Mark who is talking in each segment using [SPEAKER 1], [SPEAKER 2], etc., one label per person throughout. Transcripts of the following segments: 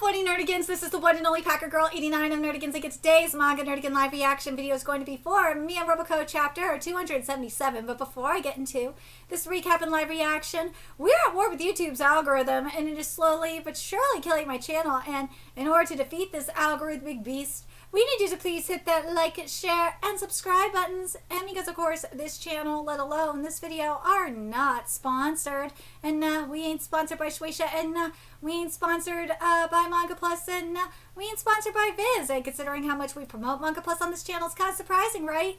[SPEAKER 1] What Nerdigans? This is the one and only Packer Girl 89 of Nerdigans, and today's Manga Nerdigan live reaction video is going to be for me and Roboco chapter 277. But before I get into this recap and live reaction, we're at war with YouTube's algorithm, and it is slowly but surely killing my channel. And in order to defeat this algorithmic beast, we need you to please hit that like, share, and subscribe buttons. And because, of course, this channel, let alone this video, are not sponsored. And we ain't sponsored by Shueisha, and we ain't sponsored by Manga Plus, and we ain't sponsored by Viz. And considering how much we promote Manga Plus on this channel, it's kind of surprising, right?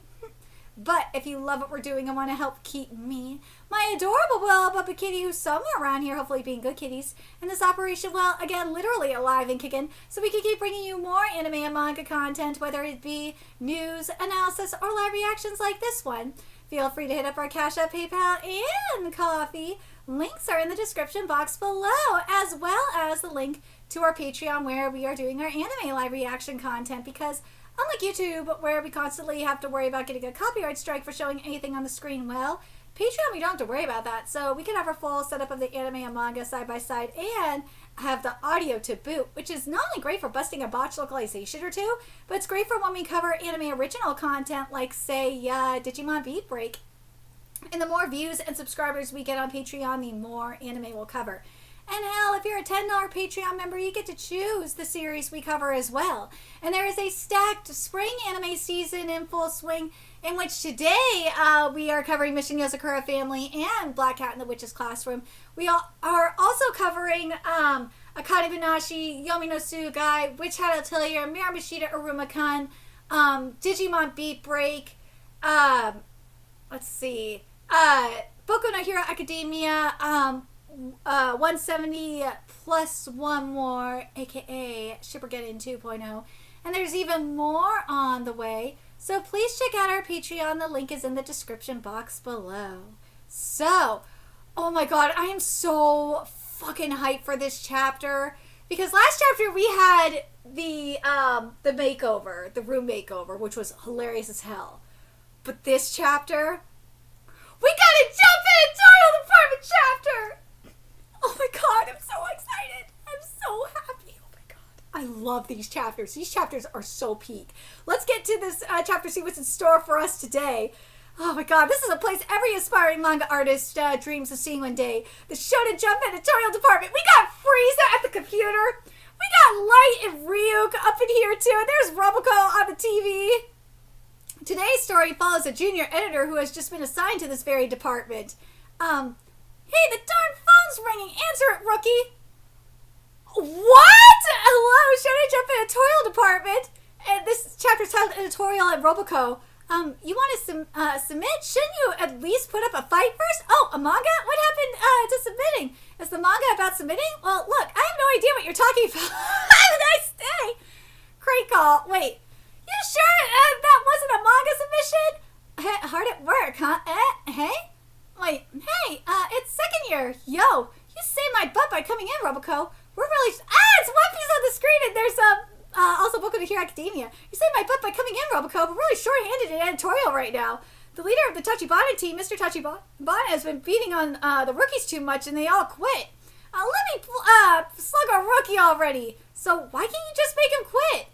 [SPEAKER 1] But if you love what we're doing and want to help keep me, my adorable Will Bubba Kitty, who's somewhere around here, hopefully being good kitties, and this operation, well, again, literally alive and kicking, so we can keep bringing you more anime and manga content, whether it be news, analysis, or live reactions like this one. Feel free to hit up our Cash App, PayPal, and Coffee. Links are in the description box below, as well as the link to our Patreon, where we are doing our anime live reaction content, because unlike YouTube, where we constantly have to worry about getting a copyright strike for showing anything on the screen, well, Patreon, we don't have to worry about that. So we can have our full setup of the anime and manga side by side and have the audio to boot, which is not only great for busting a botch localization or two, but it's great for when we cover anime original content like, say, Digimon Beat Break. And the more views and subscribers we get on Patreon, the more anime we'll cover. And hell, if you're a $10 Patreon member, you get to choose the series we cover as well. And there is a stacked spring anime season in full swing, in which today we are covering Mission Yozakura Family and Black Cat in the Witch's Classroom. We are also covering Akane Bunashi, Yomi no Tsugai, Witch Hat Atelier, Miramashita Aruma-kun, Digimon Beat Break, let's see, Boku no Hero Academia, 170 plus one more, aka Shippergeddon 2.0, and there's even more on the way, so please check out our Patreon. The link is in the description box below. So, oh my god, I am so fucking hyped for this chapter, because last chapter we had the makeover, the room makeover, which was hilarious as hell, but this chapter, we got a jump editorial department chapter. Oh my god, I'm so excited. I'm so happy. Oh my god. I love these chapters. These chapters are so peak. Let's get to this chapter, see what's in store for us today. Oh my god, this is a place every aspiring manga artist dreams of seeing one day. The Shonen Jump editorial department. We got Frieza at the computer. We got Light and Ryuk up in here too. And there's Roboco on the TV. Today's story follows a junior editor who has just been assigned to this very department. Hey, the darn phone's ringing. Answer it, rookie. What? Hello, Shonen Jump editorial department. And this chapter's titled Editorial at Roboco. You want to submit? Shouldn't you at least put up a fight first? Oh, a manga? What happened to submitting? Is the manga about submitting? Well, look, I have no idea what you're talking about. Have a nice day. Great call. Wait, you sure that wasn't a manga submission? Hard at work, huh? Hey? Wait, hey, it's second year. Yo, you saved my butt by coming in, Roboco. We're really... it's One Piece on the screen, and there's, also Boku no Hero Academia. You saved my butt by coming in, Roboco, but really short-handed in editorial right now. The leader of the Tachibana team, Mr. Tachibana, has been beating on, the rookies too much, and they all quit. Let me, slug a rookie already. So why can't you just make him quit?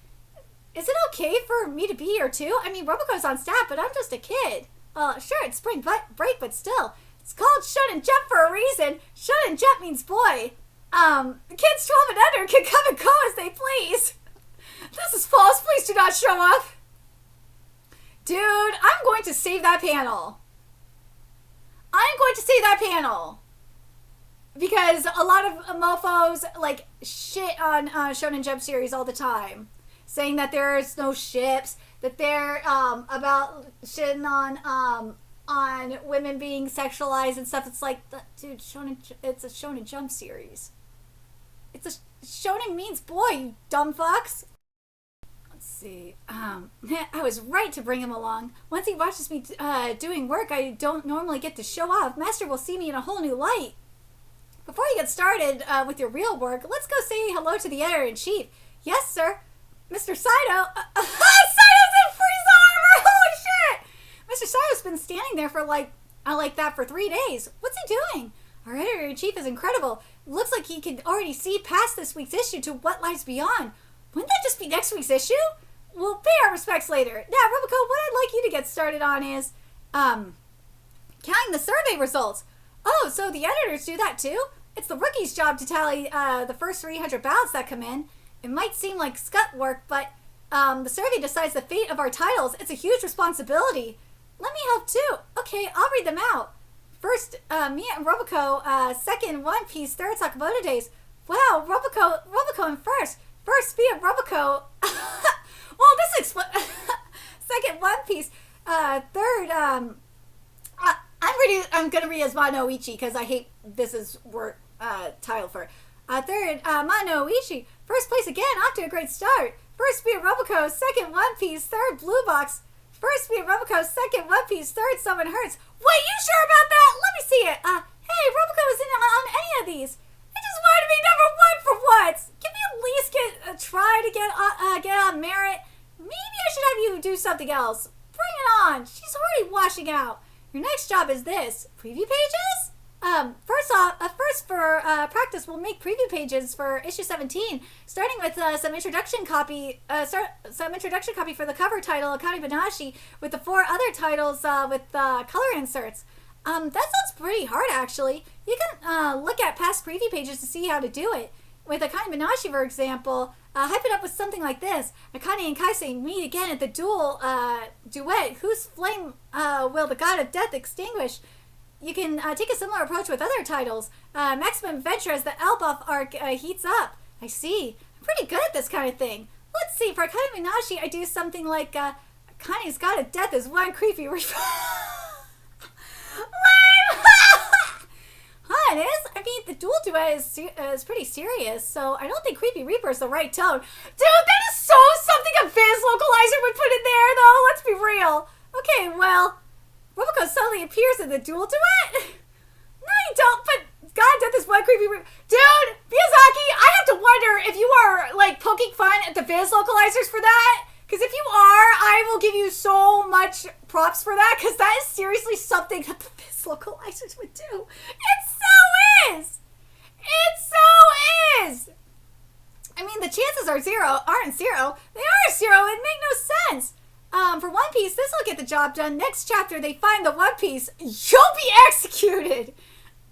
[SPEAKER 1] Is it okay for me to be here, too? I mean, Roboco's on staff, but I'm just a kid. Sure, it's spring break, but still. It's called Shonen Jump for a reason. Shonen Jump means boy. The kids 12 and under can come and go as they please. This is false. Please do not show up. Dude, I'm going to save that panel. I'm going to save that panel. Because a lot of mofos, like, shit on Shonen Jump series all the time. Saying that there's no ships, that they're about shitting on women being sexualized and stuff. It's like, dude, it's a Shonen Jump series. It's a Shonen means boy, you dumb fucks. Let's see. I was right to bring him along. Once he watches me doing work I don't normally get to show off, Master will see me in a whole new light. Before you get started with your real work, let's go say hello to the editor-in-chief. Yes, sir. Mr. Saito. Saito's in Frieza armor! Holy shit! Mr. Saito's been standing there for like that for 3 days. What's he doing? Our editor-in-chief is incredible. looks like he can already see past this week's issue to what lies beyond. Wouldn't that just be next week's issue? We'll pay our respects later. Now, Roboco, what I'd like you to get started on is counting the survey results. Oh, so the editors do that too? It's the rookie's job to tally the first 300 ballots that come in. It might seem like scut work, but the survey decides the fate of our titles. It's a huge responsibility. Let me help too. Okay, I'll read them out. First, Mia and Roboco. Second, One Piece. Third, Sakamoto Days. Wow, Roboco in first. First, Mia and Roboco. Well, this second, One Piece. Third, I'm gonna read as Manoichi because I hate this is word title for. Third, Manoichi. First place again, off to a great start. First, Mia and Roboco. Second, One Piece. Third, Blue Box. First, Mia and Roboco. Second, One Piece. Third, Someone Hurts. Wait, you sure about that? Let me see it. Hey, Roboco isn't on any of these. I just wanted to be number one for once. Can we at least try to get on merit? Maybe I should have you do something else. Bring it on. She's already washing out. Your next job is this. Preview pages? First for practice, we'll make preview pages for issue 17, starting with some introduction copy for the cover title, Akane Banashi, with the 4 other titles with color inserts. That sounds pretty hard, actually. You can look at past preview pages to see how to do it. With Akane Banashi, for example, hype it up with something like this. Akane and Kaisei meet again at the duet. Whose flame will the god of death extinguish? You can take a similar approach with other titles. Maximum Adventure as the Elbaf arc heats up. I see. I'm pretty good at this kind of thing. Let's see, for Akane Banashi, I do something like Akane's god of death is one creepy... Huh, it is? I mean, the dual duet is pretty serious, so I don't think Creepy Reaper is the right tone. Dude, that is so something a Viz localizer would put in there, though. Let's be real. Okay, well, Roboco suddenly appears in the dual duet. No, you don't, but God, death is one Creepy Reaper. Dude, Miyazaki, I have to wonder if you are, like, poking fun at the Viz localizers for that. Because if you are, I will give you so much props for that, because that is seriously something that the Viz localizers would do. It so is! It so is! I mean, the chances aren't zero. They are zero. It make no sense. For One Piece, this will get the job done. Next chapter, they find the One Piece. You'll be executed!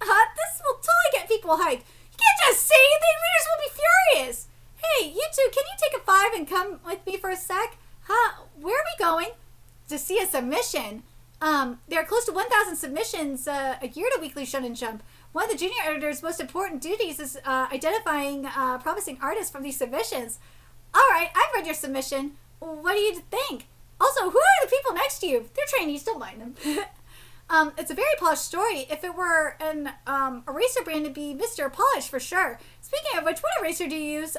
[SPEAKER 1] This will totally get people hyped. You can't just say anything. Readers will be furious. Hey, you two, can you take a 5 and come with me for a sec? Where are we going? To see a submission. There are close to 1,000 submissions a year to Weekly Shonen Jump. One of the junior editor's most important duties is identifying promising artists from these submissions. Alright, I've read your submission. What do you think? Also, who are the people next to you? They're trainees, don't mind them. It's a very polished story. If it were an eraser brand, it'd be Mr. Polish for sure. Speaking of which, what eraser do you use?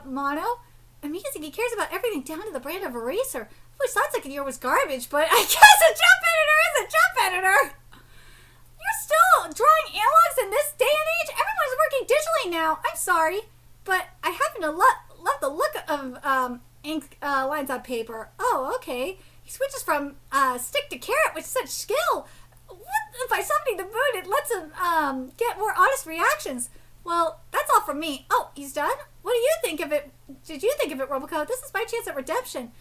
[SPEAKER 1] Mono? Amazing, he cares about everything down to the brand of eraser. Which that second year was garbage, but I guess a jump editor is a jump editor. You're still drawing analogs in this day and age? Everyone's working digitally now. I'm sorry, but I happen to love the look of ink lines on paper. Oh, okay. He switches from stick to carrot with such skill. What, by summoning the mood, it lets him get more honest reactions. Well, that's all from me. Oh, he's done? What do you think of it? Did you think of it, Roboco? This is my chance at redemption.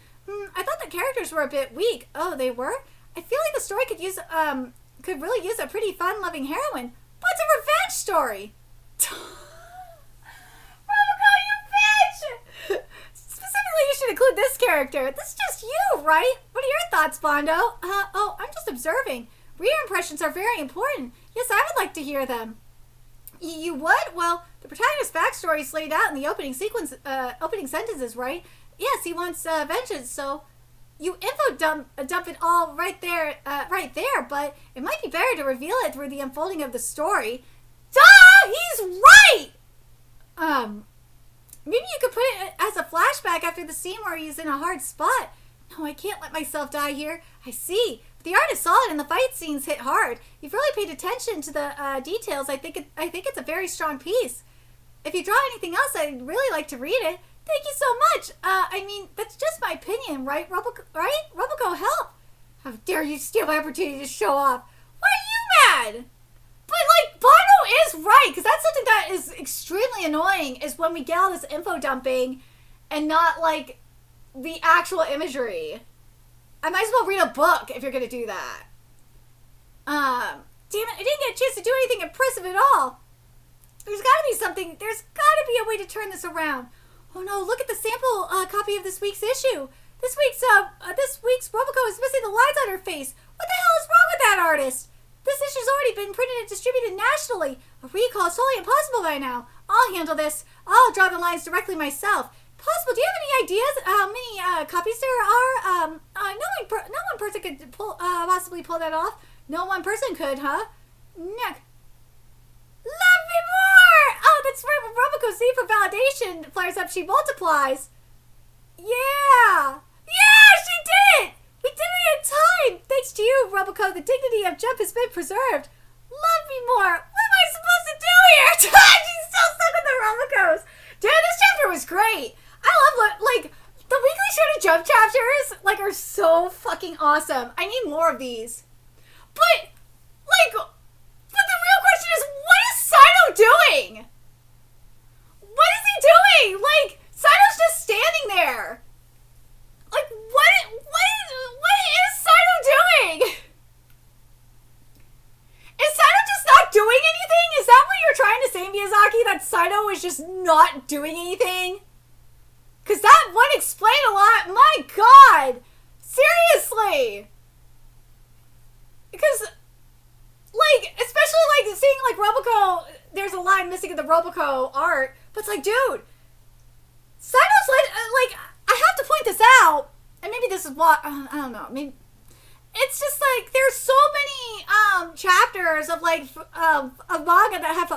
[SPEAKER 1] I thought the characters were a bit weak. Oh, they were? I feel like the story could really use a pretty fun-loving heroine. But it's a revenge story. Roboco, you bitch! Specifically, you should include this character. This is just you, right? What are your thoughts, Bondo? Oh, I'm just observing. Reader impressions are very important. Yes, I would like to hear them. You would? Well, the protagonist's backstory is laid out in the opening sentences, right? Yes, he wants vengeance, so you info dump it all right there, but it might be better to reveal it through the unfolding of the story. Duh! He's right! Maybe you could put it as a flashback after the scene where he's in a hard spot. No, I can't let myself die here. I see. The art is solid and the fight scenes hit hard. You've really paid attention to the details. I think it's a very strong piece. If you draw anything else, I'd really like to read it. Thank you so much. I mean, that's just my opinion, right? Roboco, help. How dare you steal my opportunity to show off. Why are you mad? But, like, Bono is right, because that's something that is extremely annoying, is when we get all this info dumping and not, like, the actual imagery. I might as well read a book if you're going to do that. Damn it, I didn't get a chance to do anything impressive at all. There's got to be something, there's got to be a way to turn this around. Oh no, look at the sample copy of this week's issue. This week's Roboco is missing the lines on her face. What the hell is wrong with that artist? This issue's already been printed and distributed nationally. A recall is totally impossible by now. I'll handle this. I'll draw the lines directly myself. Possible? Do you have any ideas how many copies there are? No one person could possibly pull that off. No one person could, huh? Neck. Love me more! Oh, that's right. When Roboco's need for validation flares up, she multiplies. Yeah! Yeah, she did it! We did it in time! Thanks to you, Roboco, the dignity of Jump has been preserved. Love me more! What am I supposed to do here? She's still stuck with the Robocos. Dude, this chapter was great. I love, like, the Weekly Shonen Jump chapters, like, are so fucking awesome. I need more of these. But, like, but the real question is, what is Saito doing? What is he doing? Like, Saito's just standing there. Like, what is Saito doing? Is Saito just not doing anything? Is that what you're trying to say, Miyazaki? That Saito is just not doing anything? Because that would explain a lot. My God. Seriously. Because, like, especially, like, seeing, like, Roboco, there's a line missing in the Roboco art. But it's like, dude, Saito's, like, I have to point this out. And maybe this is what, I don't know. I mean, it's just, like, there's so many, chapters of, like, of manga that have,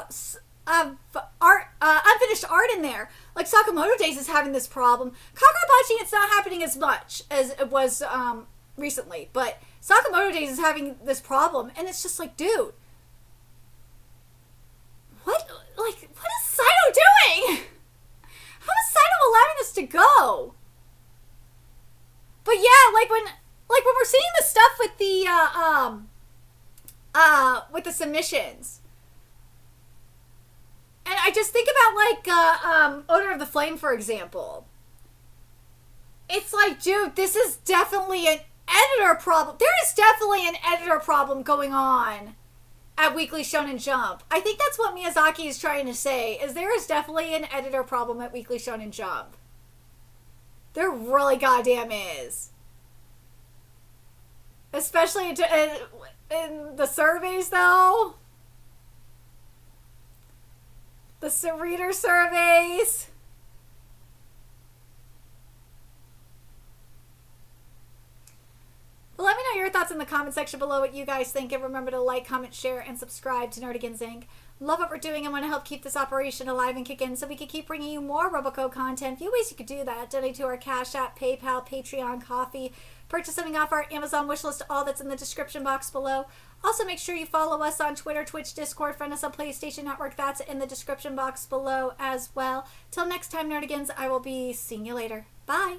[SPEAKER 1] art, unfinished art in there. Like, Sakamoto Days is having this problem. Kakurabachi, it's not happening as much as it was, recently. But Sakamoto Days is having this problem. And it's just like, dude. What is Saito doing? How is Saito allowing this to go? But yeah, like when we're seeing the stuff with the submissions. And I just think about, like, Odor of the Flame, for example. It's like, dude, this is definitely an editor problem. There is definitely an editor problem going on at Weekly Shonen Jump. I think that's what Miyazaki is trying to say, is there is definitely an editor problem at Weekly Shonen Jump. There really goddamn is. Especially in the surveys, though. The reader surveys. Well, let me know your thoughts in the comment section below, what you guys think, and remember to like, comment, share, and subscribe to Nerdigans Inc. Love what we're doing and want to help keep this operation alive and kicking so we can keep bringing you more Roboco content. A few ways you could do that: donate to our Cash App, PayPal, Patreon, Coffee, purchase something off our Amazon wishlist, all that's in the description box below. Also, make sure you follow us on Twitter, Twitch, Discord, friend us on PlayStation Network, that's in the description box below as well. Till next time, Nerdigans, I will be seeing you later. Bye!